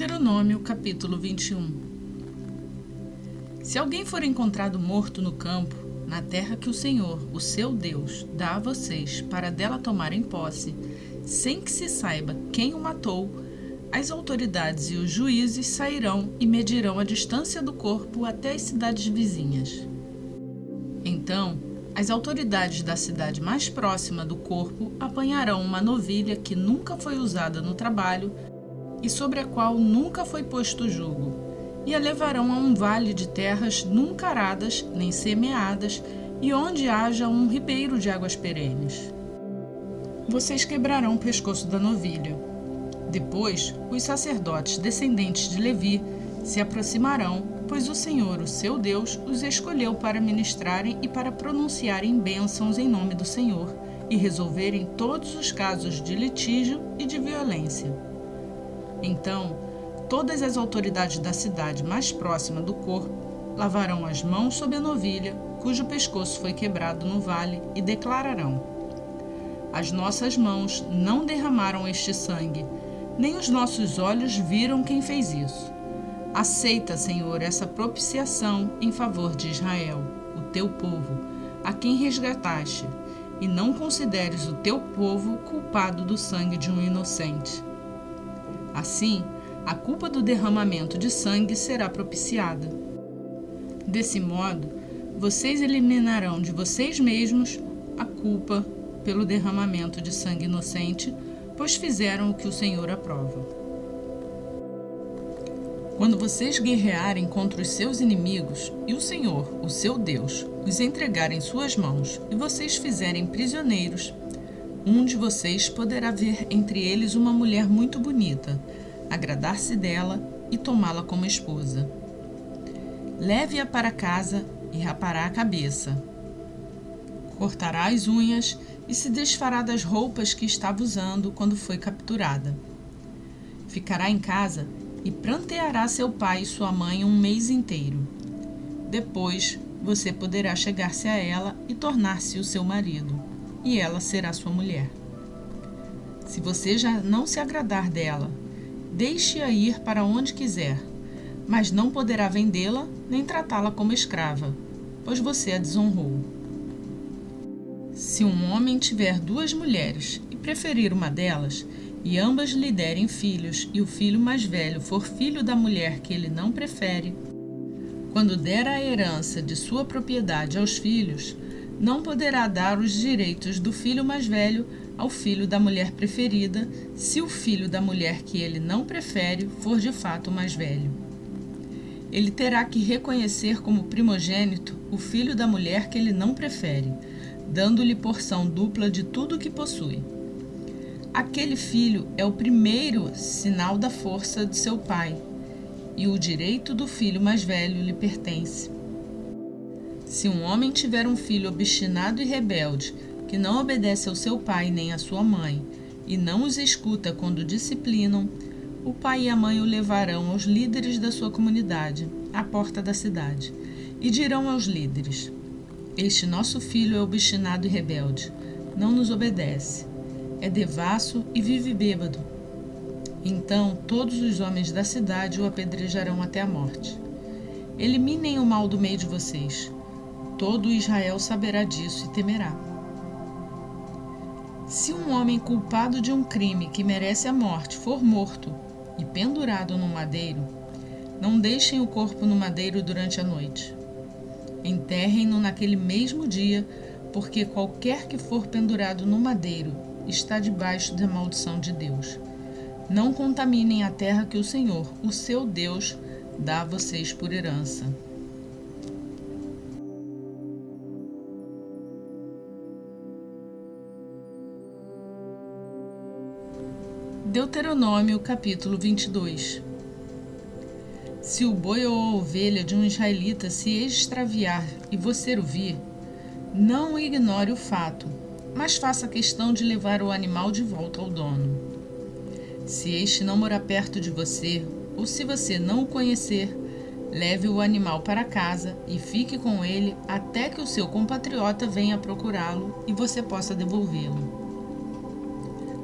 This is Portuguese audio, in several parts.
Deuteronômio, capítulo 21. Se alguém for encontrado morto no campo, na terra que o Senhor, o seu Deus, dá a vocês para dela tomarem posse, sem que se saiba quem o matou, as autoridades e os juízes sairão e medirão a distância do corpo até as cidades vizinhas. Então, as autoridades da cidade mais próxima do corpo apanharão uma novilha que nunca foi usada no trabalho e sobre a qual nunca foi posto jugo, e a levarão a um vale de terras nunca aradas nem semeadas, e onde haja um ribeiro de águas perenes. Vocês quebrarão o pescoço da novilha. Depois, os sacerdotes descendentes de Levi se aproximarão, pois o Senhor, o seu Deus, os escolheu para ministrarem e para pronunciarem bênçãos em nome do Senhor e resolverem todos os casos de litígio e de violência. Então, todas as autoridades da cidade mais próxima do corpo lavarão as mãos sobre a novilha, cujo pescoço foi quebrado no vale, e declararão: as nossas mãos não derramaram este sangue, nem os nossos olhos viram quem fez isso. Aceita, Senhor, essa propiciação em favor de Israel, o teu povo, a quem resgataste, e não consideres o teu povo culpado do sangue de um inocente. Assim, a culpa do derramamento de sangue será propiciada. Desse modo, vocês eliminarão de vocês mesmos a culpa pelo derramamento de sangue inocente, pois fizeram o que o Senhor aprova. Quando vocês guerrearem contra os seus inimigos e o Senhor, o seu Deus, os entregar em suas mãos e vocês fizerem prisioneiros, um de vocês poderá ver entre eles uma mulher muito bonita, agradar-se dela e tomá-la como esposa. Leve-a para casa e rapará a cabeça. Cortará as unhas e se desfará das roupas que estava usando quando foi capturada. Ficará em casa e pranteará seu pai e sua mãe um mês inteiro. Depois, você poderá chegar-se a ela e tornar-se o seu marido, e ela será sua mulher. Se você já não se agradar dela, deixe-a ir para onde quiser, mas não poderá vendê-la nem tratá-la como escrava, pois você a desonrou. Se um homem tiver duas mulheres e preferir uma delas, e ambas lhe derem filhos, e o filho mais velho for filho da mulher que ele não prefere, quando der a herança de sua propriedade aos filhos, não poderá dar os direitos do filho mais velho ao filho da mulher preferida, se o filho da mulher que ele não prefere for de fato o mais velho. Ele terá que reconhecer como primogênito o filho da mulher que ele não prefere, dando-lhe porção dupla de tudo o que possui. Aquele filho é o primeiro sinal da força de seu pai, e o direito do filho mais velho lhe pertence. Se um homem tiver um filho obstinado e rebelde, que não obedece ao seu pai nem à sua mãe, e não os escuta quando disciplinam, o pai e a mãe o levarão aos líderes da sua comunidade, à porta da cidade, e dirão aos líderes: este nosso filho é obstinado e rebelde, não nos obedece, é devasso e vive bêbado. Então todos os homens da cidade o apedrejarão até a morte. Eliminem o mal do meio de vocês. Todo Israel saberá disso e temerá. Se um homem culpado de um crime que merece a morte for morto e pendurado num madeiro, não deixem o corpo no madeiro durante a noite. Enterrem-no naquele mesmo dia, porque qualquer que for pendurado no madeiro está debaixo da maldição de Deus. Não contaminem a terra que o Senhor, o seu Deus, dá a vocês por herança. Deuteronômio, capítulo 22. Se o boi ou a ovelha de um israelita se extraviar e você o vir, não ignore o fato, mas faça questão de levar o animal de volta ao dono. Se este não morar perto de você, ou se você não o conhecer, leve o animal para casa e fique com ele até que o seu compatriota venha procurá-lo e você possa devolvê-lo.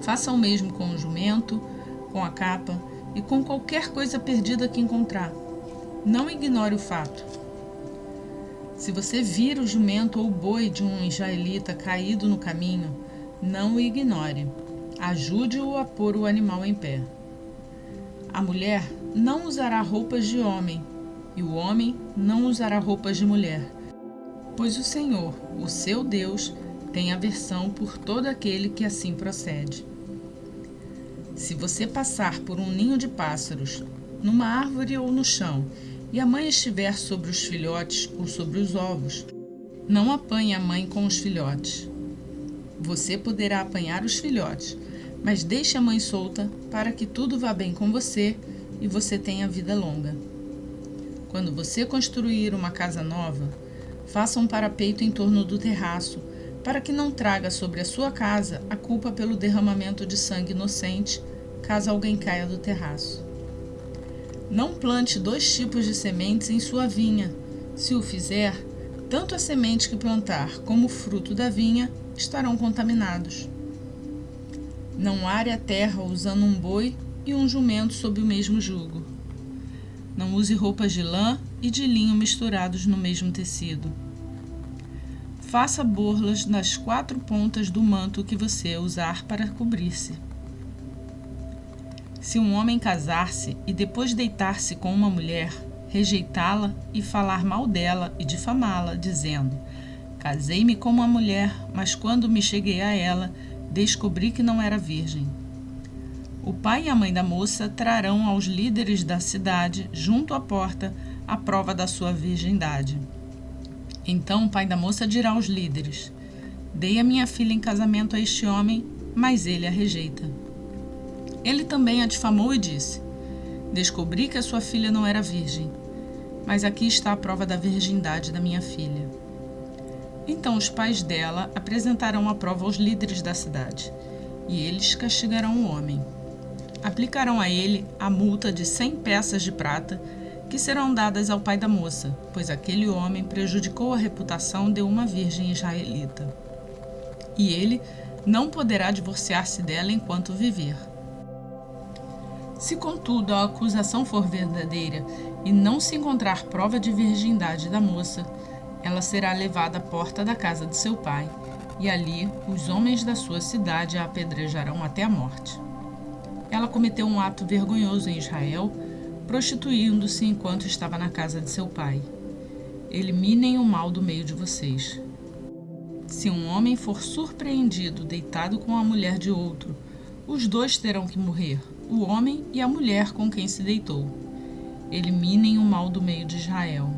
Faça o mesmo com o jumento, com a capa e com qualquer coisa perdida que encontrar. Não ignore o fato. Se você vir o jumento ou o boi de um israelita caído no caminho, não o ignore. Ajude-o a pôr o animal em pé. A mulher não usará roupas de homem, e o homem não usará roupas de mulher, pois o Senhor, o seu Deus, tem aversão por todo aquele que assim procede. Se você passar por um ninho de pássaros, numa árvore ou no chão, e a mãe estiver sobre os filhotes ou sobre os ovos, não apanhe a mãe com os filhotes. Você poderá apanhar os filhotes, mas deixe a mãe solta para que tudo vá bem com você e você tenha vida longa. Quando você construir uma casa nova, faça um parapeito em torno do terraço, para que não traga sobre a sua casa a culpa pelo derramamento de sangue inocente, caso alguém caia do terraço. Não plante 2 tipos de sementes em sua vinha. Se o fizer, tanto a semente que plantar como o fruto da vinha estarão contaminados. Não are a terra usando um boi e um jumento sob o mesmo jugo. Não use roupas de lã e de linho misturados no mesmo tecido. Faça borlas nas 4 pontas do manto que você usar para cobrir-se. Se um homem casar-se e depois deitar-se com uma mulher, rejeitá-la e falar mal dela e difamá-la, dizendo: casei-me com uma mulher, mas quando me cheguei a ela, descobri que não era virgem. O pai e a mãe da moça trarão aos líderes da cidade, junto à porta, a prova da sua virgindade. Então o pai da moça dirá aos líderes: dei a minha filha em casamento a este homem, mas ele a rejeita. Ele também a difamou e disse: descobri que a sua filha não era virgem, mas aqui está a prova da virgindade da minha filha. Então os pais dela apresentarão a prova aos líderes da cidade, e eles castigarão o homem. Aplicarão a ele a multa de 100 peças de prata, que serão dadas ao pai da moça, pois aquele homem prejudicou a reputação de uma virgem israelita. E ele não poderá divorciar-se dela enquanto viver. Se, contudo, a acusação for verdadeira e não se encontrar prova de virgindade da moça, ela será levada à porta da casa de seu pai, e ali os homens da sua cidade a apedrejarão até a morte. Ela cometeu um ato vergonhoso em Israel, prostituindo-se enquanto estava na casa de seu pai. Eliminem o mal do meio de vocês. Se um homem for surpreendido deitado com a mulher de outro, os 2 terão que morrer, o homem e a mulher com quem se deitou. Eliminem o mal do meio de Israel.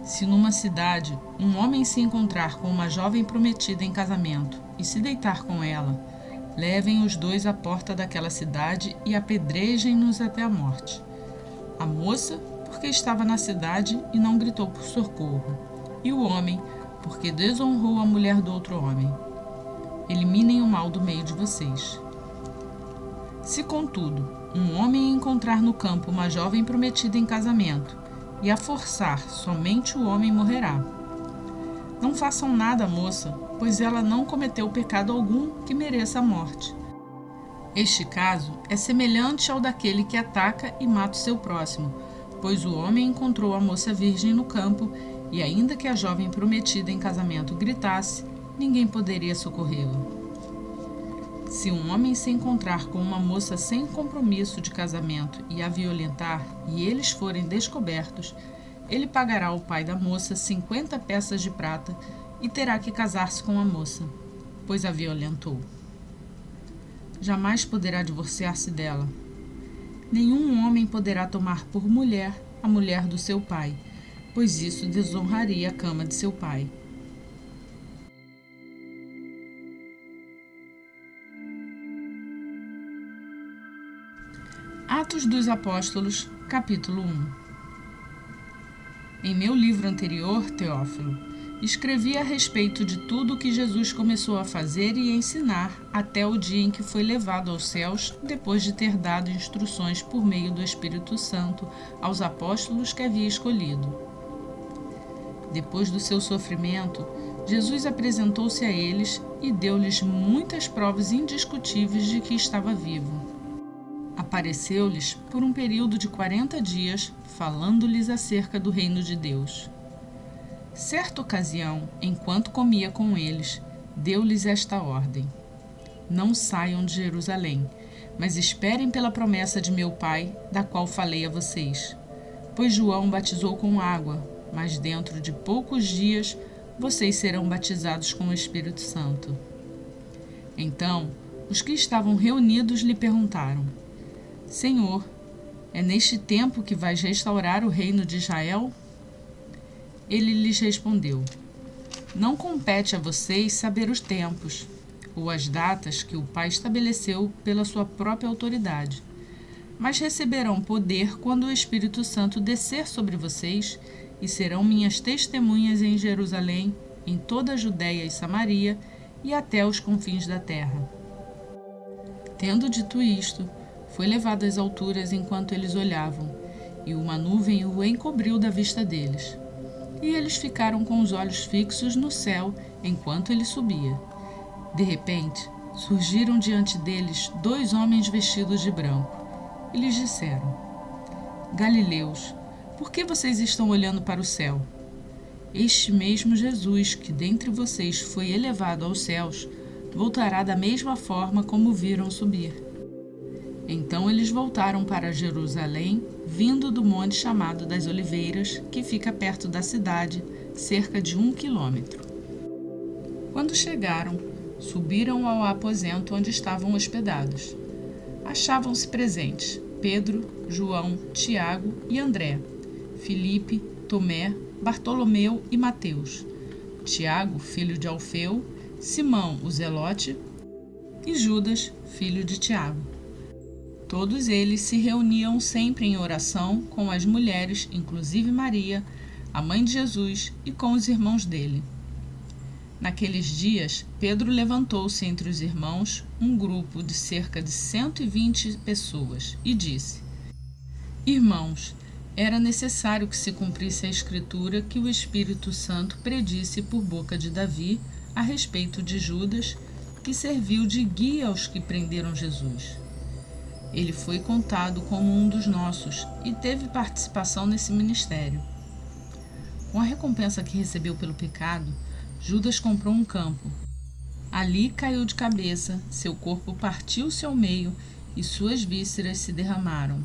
Se numa cidade um homem se encontrar com uma jovem prometida em casamento e se deitar com ela, levem os 2 à porta daquela cidade e apedrejem-nos até a morte. A moça, porque estava na cidade e não gritou por socorro, e o homem, porque desonrou a mulher do outro homem. Eliminem o mal do meio de vocês. Se, contudo, um homem encontrar no campo uma jovem prometida em casamento e a forçar, somente o homem morrerá. Não façam nada à moça, pois ela não cometeu pecado algum que mereça a morte. Este caso é semelhante ao daquele que ataca e mata o seu próximo, pois o homem encontrou a moça virgem no campo e, ainda que a jovem prometida em casamento gritasse, ninguém poderia socorrê-la. Se um homem se encontrar com uma moça sem compromisso de casamento e a violentar, e eles forem descobertos, ele pagará ao pai da moça 50 peças de prata e terá que casar-se com a moça, pois a violentou. Jamais poderá divorciar-se dela. Nenhum homem poderá tomar por mulher a mulher do seu pai, pois isso desonraria a cama de seu pai. Atos dos Apóstolos, capítulo 1. Em meu livro anterior, Teófilo, escrevi a respeito de tudo o que Jesus começou a fazer e ensinar até o dia em que foi levado aos céus, depois de ter dado instruções por meio do Espírito Santo aos apóstolos que havia escolhido. Depois do seu sofrimento, Jesus apresentou-se a eles e deu-lhes muitas provas indiscutíveis de que estava vivo. Apareceu-lhes por um período de 40 dias, falando-lhes acerca do reino de Deus. Certa ocasião, enquanto comia com eles, deu-lhes esta ordem: Não saiam de Jerusalém, mas esperem pela promessa de meu Pai, da qual falei a vocês. Pois João batizou com água, mas dentro de poucos dias vocês serão batizados com o Espírito Santo. Então, os que estavam reunidos lhe perguntaram: Senhor, é neste tempo que vais restaurar o reino de Israel? Ele lhes respondeu: Não compete a vocês saber os tempos ou as datas que o Pai estabeleceu pela sua própria autoridade, mas receberão poder quando o Espírito Santo descer sobre vocês e serão minhas testemunhas em Jerusalém, em toda a Judéia e Samaria e até os confins da terra. Tendo dito isto, foi levado às alturas enquanto eles olhavam, e uma nuvem o encobriu da vista deles. E eles ficaram com os olhos fixos no céu enquanto ele subia. De repente, surgiram diante deles 2 homens vestidos de branco, e lhes disseram: Galileus, por que vocês estão olhando para o céu? Este mesmo Jesus, que dentre vocês foi elevado aos céus, voltará da mesma forma como o viram subir. Então eles voltaram para Jerusalém, vindo do monte chamado das Oliveiras, que fica perto da cidade, cerca de 1 quilômetro. Quando chegaram, subiram ao aposento onde estavam hospedados. Achavam-se presentes Pedro, João, Tiago e André, Filipe, Tomé, Bartolomeu e Mateus, Tiago, filho de Alfeu, Simão, o Zelote, e Judas, filho de Tiago. Todos eles se reuniam sempre em oração com as mulheres, inclusive Maria, a mãe de Jesus, e com os irmãos dele. Naqueles dias, Pedro levantou-se entre os irmãos, um grupo de cerca de 120 pessoas, e disse: Irmãos, era necessário que se cumprisse a Escritura que o Espírito Santo predisse por boca de Davi a respeito de Judas, que serviu de guia aos que prenderam Jesus. Ele foi contado como um dos nossos e teve participação nesse ministério. Com a recompensa que recebeu pelo pecado, Judas comprou um campo. Ali caiu de cabeça, seu corpo partiu-se ao meio e suas vísceras se derramaram.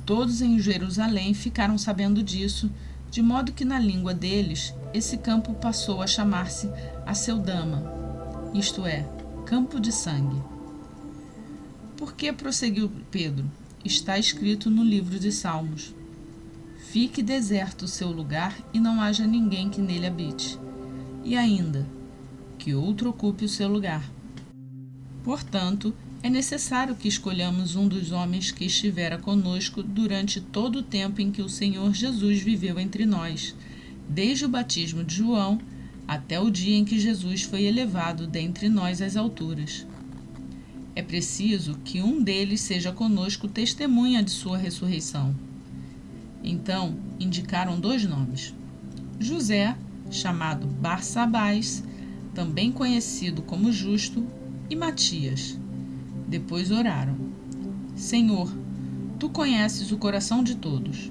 Todos em Jerusalém ficaram sabendo disso, de modo que na língua deles esse campo passou a chamar-se Aceldama, isto é, campo de sangue. Porque, prosseguiu Pedro, está escrito no livro de Salmos: Fique deserto o seu lugar e não haja ninguém que nele habite. E ainda, que outro ocupe o seu lugar. Portanto, é necessário que escolhamos um dos homens que estivera conosco durante todo o tempo em que o Senhor Jesus viveu entre nós, desde o batismo de João até o dia em que Jesus foi elevado dentre nós às alturas. É preciso que um deles seja conosco testemunha de sua ressurreição. Então, indicaram 2 nomes: José, chamado Barsabás, também conhecido como Justo, e Matias. Depois oraram: Senhor, tu conheces o coração de todos.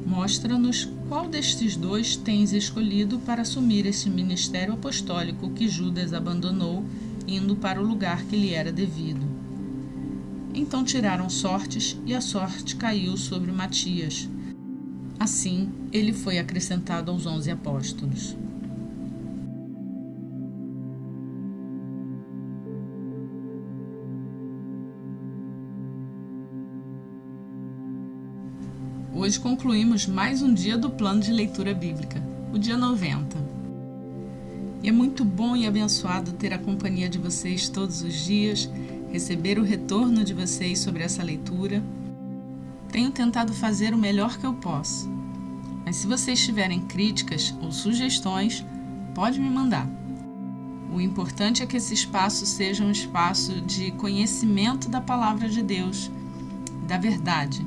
Mostra-nos qual destes 2 tens escolhido para assumir este ministério apostólico que Judas abandonou, indo para o lugar que lhe era devido. Então tiraram sortes, e a sorte caiu sobre Matias. Assim, ele foi acrescentado aos 11 apóstolos. Hoje concluímos mais um dia do plano de leitura bíblica, o dia 90. E é muito bom e abençoado ter a companhia de vocês todos os dias, receber o retorno de vocês sobre essa leitura. Tenho tentado fazer o melhor que eu posso, mas se vocês tiverem críticas ou sugestões, pode me mandar. O importante é que esse espaço seja um espaço de conhecimento da Palavra de Deus, da verdade,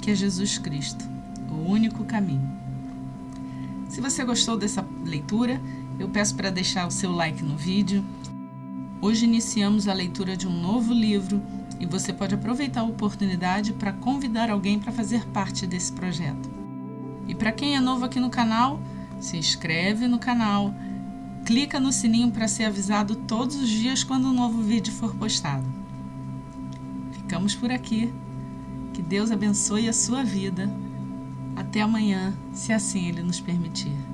que é Jesus Cristo, o único caminho. Se você gostou dessa leitura, eu peço para deixar o seu like no vídeo. Hoje iniciamos a leitura de um novo livro E você pode aproveitar a oportunidade para convidar alguém para fazer parte desse projeto. E para quem é novo aqui no canal, se inscreve no canal, clica no sininho para ser avisado todos os dias quando um novo vídeo for postado. Ficamos por aqui. Que Deus abençoe a sua vida. Até amanhã, se assim Ele nos permitir.